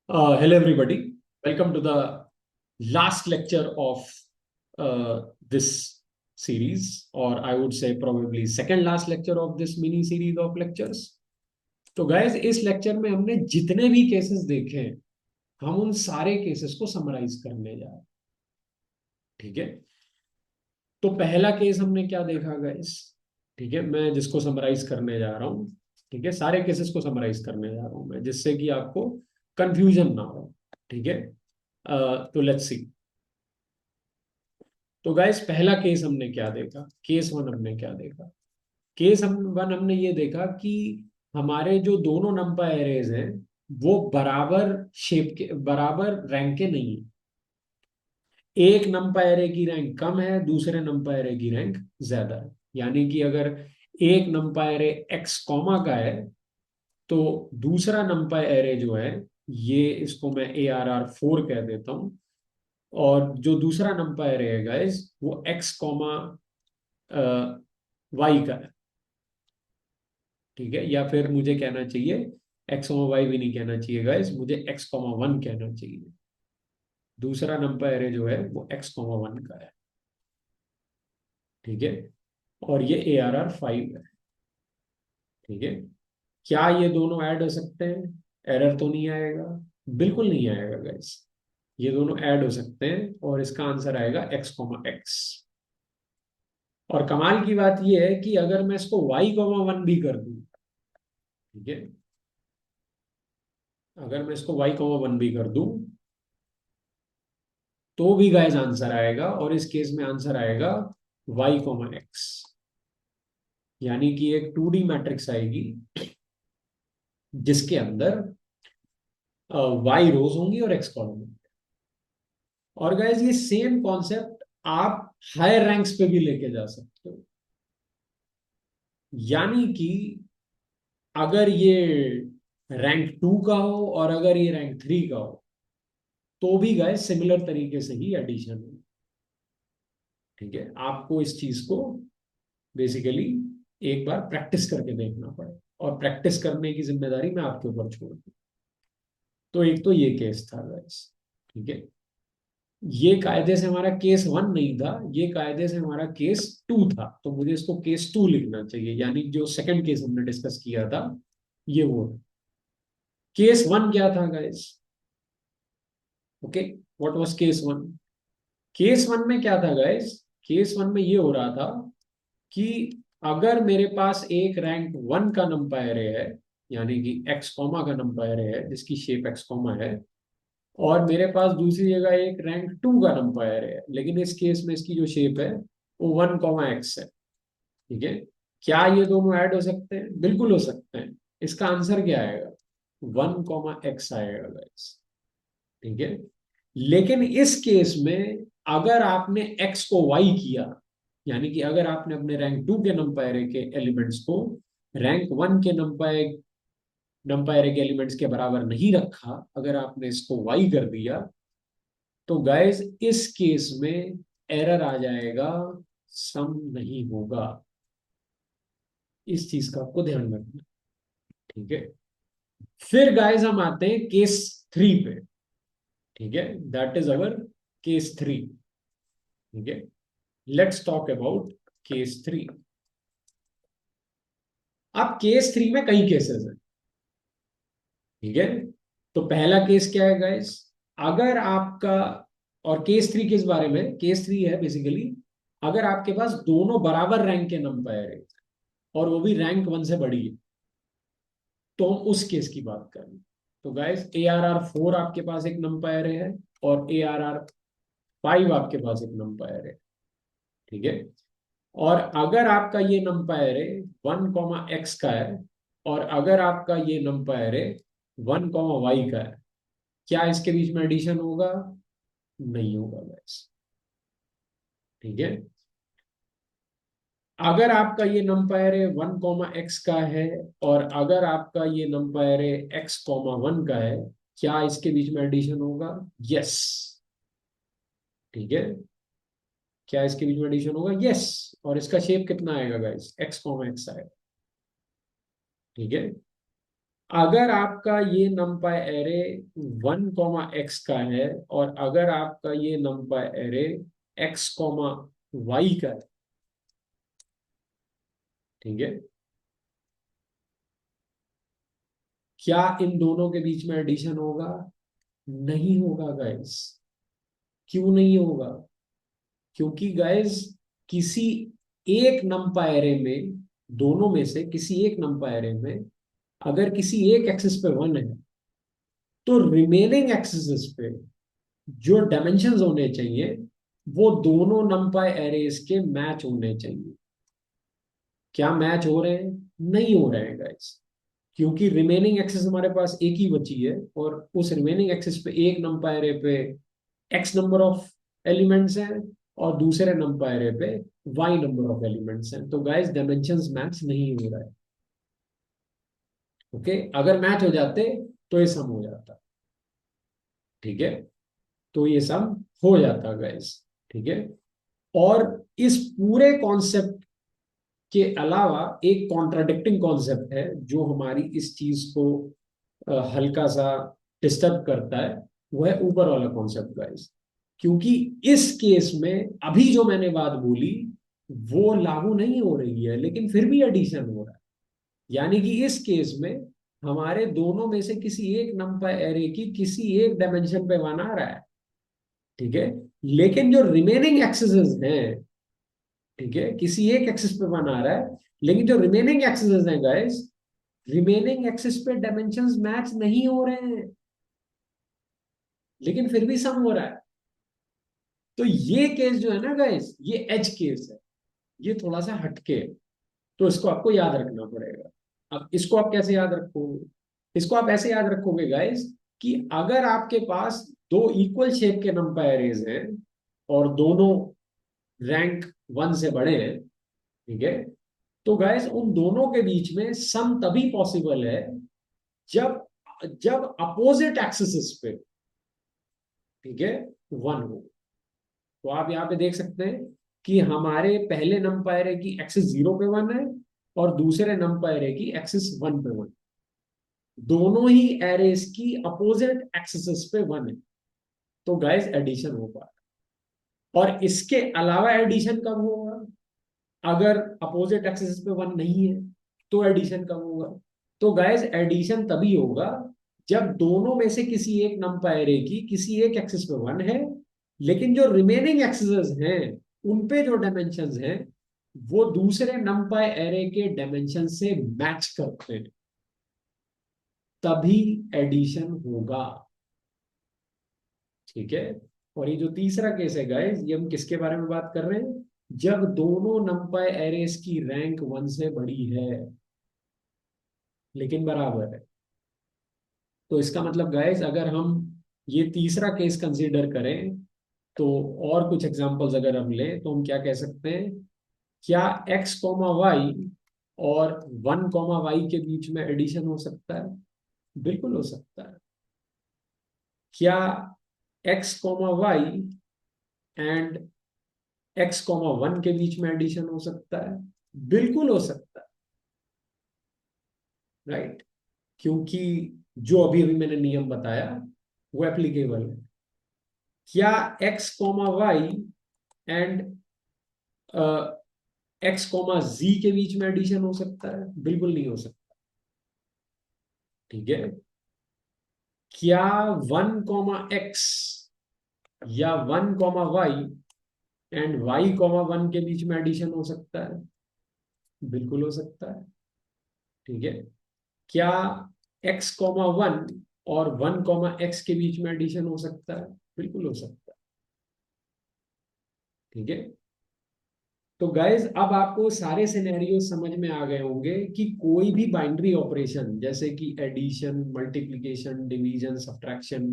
Hello, everybody. Welcome to the last lecture of this series, or I would say probably second last lecture of this mini series of lectures. तो guys, इस lecture में हमने जितने भी cases देखे हैं, हम उन सारे केसेस को समराइज करने जा रहे हैं। ठीक है। तो पहला केस हमने क्या देखा गाइस? ठीक है, मैं जिसको समराइज करने जा रहा हूँ। ठीक है, सारे केसेस को समराइज करने जा रहा हूँ मैं, जिससे कि आपको कंफ्यूजन ना हो। ठीक है। तो लेट्स सी। तो गाइस, पहला केस हमने क्या देखा? केस वन हमने क्या देखा? वन हमने ये देखा कि हमारे जो दोनों नंबर एरेज हैं, वो बराबर शेप के, बराबर रैंक के नहीं है। एक नंबर एरे की रैंक कम है, दूसरे नंबर एरे की रैंक ज्यादा है। यानी कि अगर एक नंबर एरे एक्स कॉमा का है, तो दूसरा नंबर एरे जो है, ये इसको मैं ARR4 कह देता हूं। और जो दूसरा नंबर एरे है गाइस, वो एक्स कॉमा वाई का है। ठीक है, या फिर मुझे कहना चाहिए एक्स कॉमा वाई भी नहीं कहना चाहिए गाइस, मुझे एक्स कॉमा वन कहना चाहिए। दूसरा नंबर एरे जो है वो एक्स कॉमा वन का है। ठीक है। और ये ARR5 है। ठीक है। क्या ये दोनों ऐड हो सकते हैं? एरर तो नहीं आएगा? बिल्कुल नहीं आएगा गाइस। ये दोनों ऐड हो सकते हैं और इसका आंसर आएगा एक्स कॉमा एक्स। और कमाल की बात ये है कि अगर मैं इसको वाई कॉमा वन भी कर दूं, ठीक है, अगर मैं इसको वाई कॉमा वन भी कर दूं, तो भी गाइस आंसर आएगा। और इस केस में आंसर आएगा वाई कॉमा एक्स। यानी कि एक 2D मैट्रिक्स आएगी, जिसके अंदर वाई रोज होंगी और एक्स कॉलम होंगे। और गाइस, ये सेम कॉन्सेप्ट आप हायर रैंक्स पे भी लेके जा सकते हो। यानी कि अगर ये रैंक 2 का हो और अगर ये रैंक 3 का हो, तो भी गाइस सिमिलर तरीके से ही एडिशन हो। ठीक है, आपको इस चीज को बेसिकली एक बार प्रैक्टिस करके देखना पड़े, और प्रैक्टिस करने की जिम्मेदारी मैं आपके ऊपर छोड़ दूं। तो एक तो ये केस था गाइस। ठीक है। ये कायदे से हमारा केस वन नहीं था, ये कायदे से हमारा केस टू था, तो मुझे इसको केस टू लिखना चाहिए। यानी जो सेकंड केस हमने डिस्कस किया था, ये वो है। केस वन क्या था guys? Okay, what was case one? Case one में क्या था गाइस? केस वन में ये हो रहा था कि अगर मेरे पास एक रैंक वन का नंबर एरे है, यानी कि एक्स कॉमा का नंबर एरे है जिसकी शेप एक्स कॉमा है, और मेरे पास दूसरी जगह एक रैंक टू का नंबर एरे है, लेकिन इस केस में इसकी जो शेप है वो वन कॉमा एक्स है। ठीक है। क्या ये दोनों ऐड हो सकते हैं? बिल्कुल हो सकते हैं। इसका आंसर क्या आएगा? वन कॉमा एक्स आएगा गाइस। ठीक है। लेकिन इस केस में अगर आपने एक्स को वाई किया, यानी कि अगर आपने अपने रैंक टू के नंबर एरे के एलिमेंट्स को रैंक वन के नंबर एरे के एलिमेंट्स के बराबर नहीं रखा, अगर आपने इसको वाई कर दिया, तो गाइस इस केस में एरर आ जाएगा, सम नहीं होगा। इस चीज का आपको ध्यान रखना। ठीक है। फिर गाइस हम आते हैं केस थ्री पे। ठीक है, that is our case three. ठीक है, let's talk about case three. अब केस थ्री में कई केसेस हैं। ठीक है। तो पहला केस क्या है गाइस? अगर आपका, और केस थ्री किस बारे में? केस थ्री है बेसिकली अगर आपके पास दोनों बराबर रैंक के नंबर है, और वो भी रैंक वन से बड़ी है, तो हम उस केस की बात करें। तो गाइस, ARR4 आपके पास एक नंबर है, और ARR5 आपके पास एक नंबर है। ठीक है। और अगर आपका ये नंबर है वन कॉमा एक्स का है, और अगर आपका ये नंबर है वन कॉमा वाई का है, क्या इसके बीच में एडिशन होगा? नहीं होगा गाइस। ठीक है। अगर आपका ये नंबर है वन कॉमा एक्स का है, और अगर आपका ये नंबर है एक्स कॉमा वन का है, क्या इसके बीच में एडिशन होगा? यस। ठीक है। क्या इसके बीच में एडिशन होगा? यस। और इसका शेप कितना आएगा गाइस? एक्स कॉमा एक्स आएगा। ठीक है। अगर आपका ये नंपाई एरे 1, x का है और अगर आपका ये नंपाई एरे x, y का है, ठीक है, क्या इन दोनों के बीच में एडिशन होगा? नहीं होगा गाइस। क्यों नहीं होगा? क्योंकि गाइस किसी एक नंपाई एरे में, दोनों में से किसी एक नंपाई एरे में अगर किसी एक एक्सिस पे 1 है, तो रिमेनिंग एक्सिस पे जो डायमेंशंस होने चाहिए वो दोनों नंपाई एरेज के मैच होने चाहिए। क्या मैच हो रहे हैं? नहीं हो रहे हैं गाइस। क्योंकि रिमेनिंग एक्सिस हमारे पास एक ही बची है और उस रिमेनिंग एक्सिस पे एक नंपाई एरे पे एक्स नंबर ऑफ एलिमेंट्स हैं और दूसरे नंपाई एरे पे वाई नंबर ऑफ एलिमेंट्स हैं। तो गाइस डायमेंशंस मैच नहीं हो रहा है। ओके, अगर मैच हो जाते तो ये सम हो जाता। ठीक है, तो ये सम हो जाता गाइस। ठीक है, और इस पूरे कॉन्सेप्ट के अलावा एक कॉन्ट्राडिक्टिंग कॉन्सेप्ट है जो हमारी इस चीज को हल्का सा डिस्टर्ब करता है। वो है ऊपर वाला कॉन्सेप्ट गाइस। क्योंकि इस केस में अभी जो मैंने बात बोली वो लागू नहीं हो रही है, लेकिन फिर भी एडिशन हो रहा है। यानी कि इस केस में हमारे दोनों में से किसी एक नंबर एरे की किसी एक डायमेंशन पे वन आ रहा है। ठीक है, लेकिन जो रिमेनिंग एक्सेस हैं, ठीक है, किसी एक एक्सिस पे वन आ रहा है, लेकिन जो रिमेनिंग एक्सिस हैं गाइस, रिमेनिंग एक्सिस पे डायमेंशंस मैच नहीं हो रहे हैं, लेकिन फिर भी सम हो रहा है। तो ये केस जो है ना गाइस, ये एज केस है। ये थोड़ा सा हटके है। तो इसको आपको याद रखना पड़ेगा। अब इसको आप कैसे याद रखोगे? इसको आप ऐसे याद रखोगे गाइस कि अगर आपके पास दो इक्वल शेप के नंबर एरेज हैं और दोनों रैंक 1 से बड़े हैं, ठीक है, तो गाइस उन दोनों के बीच में सम तभी पॉसिबल है जब जब अपोजिट एक्सिस पे, ठीक है, 1 हो। तो आप यहाँ पे देख सकते हैं कि हमारे पहले नंपायरे की एक्सिस 0 पे 1 है और दूसरे नंपायरे की एक्सिस 1 पे 1। दोनों ही एरेस की अपोजिट एक्सिस पे 1 है। तो गाइस एडिशन हो पा रहा है। और इसके अलावा एडिशन कब होगा? अगर अपोजिट एक्सिस पे 1 नहीं है तो एडिशन कब होगा? तो गाइस एडिशन तभी होगा जब दोनों में से किसी एक नंपायरे की किसी एक एक्सिस पे 1 है, लेकिन जो रिमेनिंग एक्सिस हैं उन पे जो डायमेंशंस हैं वो दूसरे नंपाई एरे के डायमेंशन से मैच करते हैं, तभी एडिशन होगा। ठीक है, और ये जो तीसरा केस है गाइस, ये हम किसके बारे में बात कर रहे हैं? जब दोनों नंपाई एरेस की रैंक 1 से बड़ी है लेकिन बराबर है। तो इसका मतलब गाइस अगर हम ये तीसरा केस कंसीडर करें तो और कुछ एग्जांपल्स अगर हम लें तो हम क्या कह सकते हैं? क्या x, y और 1, y के बीच में एडिशन हो सकता है? बिल्कुल हो सकता है। क्या x, y एंड x, 1 के बीच में एडिशन हो सकता है? बिल्कुल हो सकता है। राइट, क्योंकि जो अभी अभी मैंने नियम बताया वो एप्लीकेबल है। क्या x, y and x, z के बीच में एडिशन हो सकता है? बिल्कुल नहीं हो सकता। ठीक है, क्या 1, x या 1, y एंड y, 1 के बीच में एडिशन हो सकता है? बिल्कुल हो सकता है। ठीक है, क्या x, 1 और 1, x के बीच में एडिशन हो सकता है? बिल्कुल हो सकता है। ठीक है, तो गाइज अब आपको सारे सिनेरियो समझ में आ गए होंगे कि कोई भी बाइनरी ऑपरेशन जैसे कि एडिशन, मल्टीप्लिकेशन, डिवीजन, सब्ट्रैक्शन,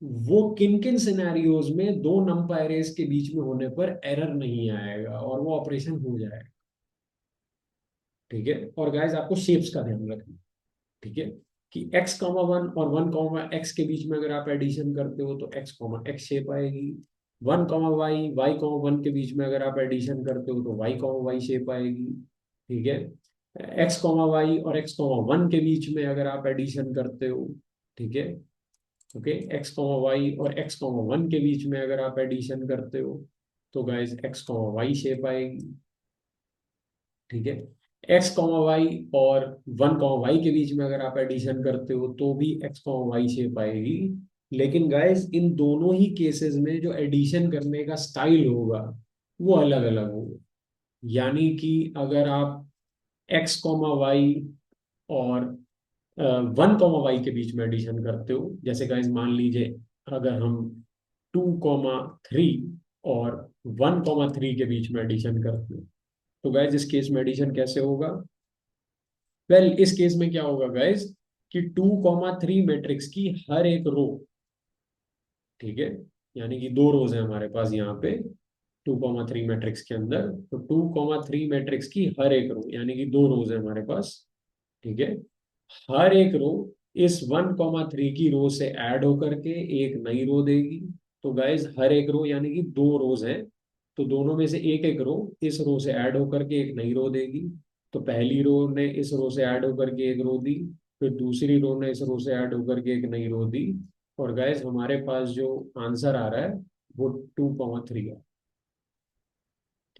वो किन किन सिनेरियोज में दो नंपायरेस के बीच में होने पर एरर नहीं आएगा और वो ऑपरेशन हो जाएगा। ठीक है, और गाइज आपको शेप्स का ध्यान रखना। ठीक है, कि x, 1 और 1, x के बीच में अगर आप एडिशन करते हो तो x, शेप आएगी। 1, y, y, 1 के बीच में अगर आप एडिशन करते हो तो y, शेप आएगी। ठीक है, एक्स कॉमा वाई और एक्स कॉमा वन के बीच में अगर आप एडिशन करते हो, ठीक है, ओके, एक्स कॉमा वाई और एक्स कॉमा वन के बीच में अगर आप एडिशन करते हो तो guys X comma Y shape आएगी, ठीक है। एक्स कॉमा वाई और वन कॉमा वाई के बीच में अगर आप एडिशन करते हो तो भी एक्स कॉमा वाई शेप आएगी। लेकिन गाइस इन दोनों ही केसेस में जो एडिशन करने का स्टाइल होगा वो अलग अलग होगा। यानी कि अगर आप एक्स कॉमा वाई और वन कॉमा वाई के बीच में एडिशन करते हो, जैसे गाइस मान लीजिए अगर हम 2,3 और 1,3 के बीच में एडिशन करते हो तो गाइस इस केस में एडिशन कैसे होगा? वेल इस केस में क्या होगा गाइस कि 2,3 मैट्रिक्स की हर एक रो, ठीक है, यानी कि दो रोज है हमारे पास यहाँ पे 2,3 मैट्रिक्स के अंदर, तो 2,3 मैट्रिक्स की हर एक रो यानी कि दो रोज है हमारे पास, ठीक है। हर एक रो इस 1,3 की रो से ऐड होकर के एक नई रो देगी। तो गाइज हर एक रो यानी कि दो रोज है, तो दोनों में से एक एक रो इस रो से ऐड होकर के एक नई रो देगी। तो पहली रो ने इस रो से ऐड होकर के एक रो दी, फिर दूसरी रो ने इस रो से ऐड होकर के एक नई रो दी, और गाइज हमारे पास जो आंसर आ रहा है वो 2,3 है,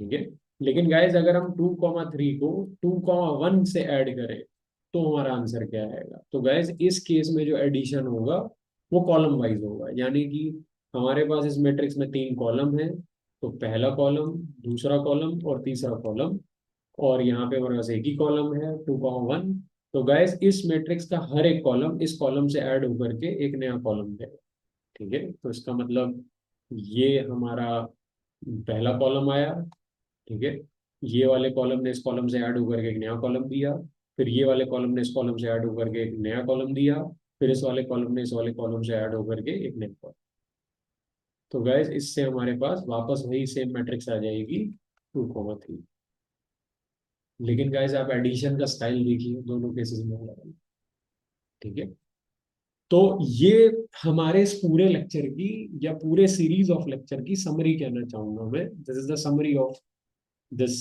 ठीक है। लेकिन गाइज अगर हम 2,3 को 2,1 से ऐड करें तो हमारा आंसर क्या आएगा? तो गाइज इस केस में जो एडिशन होगा वो कॉलम वाइज होगा, यानी कि हमारे पास इस मैट्रिक्स में तीन कॉलम है, तो पहला कॉलम, दूसरा कॉलम और तीसरा कॉलम, और यहाँ पे हमारे पास एक ही कॉलम है 2,1। तो गाइज इस मैट्रिक्स का हर एक कॉलम इस कॉलम से ऐड होकर के एक नया कॉलम है, ठीक है। तो इसका मतलब ये हमारा पहला कॉलम आया, ठीक है। ये वाले कॉलम ने इस कॉलम से ऐड होकर के एक नया कॉलम दिया, फिर ये वाले कॉलम ने इस कॉलम से ऐड होकर के एक नया कॉलम दिया, फिर इस वाले कॉलम ने इस वाले कॉलम से ऐड होकर के एक नया कॉलम। तो गैस इससे हमारे पास वापस वही सेम मैट्रिक्स आ जाएगी 2,3। लेकिन गैस आप एडिशन का स्टाइल देखिए दोनों केसेस में अलग अलग, ठीक है। तो ये हमारे इस पूरे लेक्चर की या पूरे सीरीज ऑफ लेक्चर की समरी कहना चाहूंगा मैं। This is the summary of this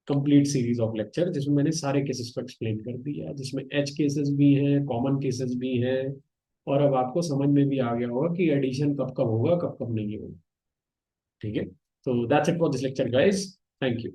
complete series of lecture, जिसमें मैंने सारे केसेस को एक्सप्लेन कर दिया, जिसमें एज केसेस भी हैं, कॉमन केसेस भी हैं, और अब आपको समझ में भी आ गया होगा कि एडिशन कब कब होगा कब कब नहीं होगा, ठीक है। तो that's it for this lecture guys, thank you.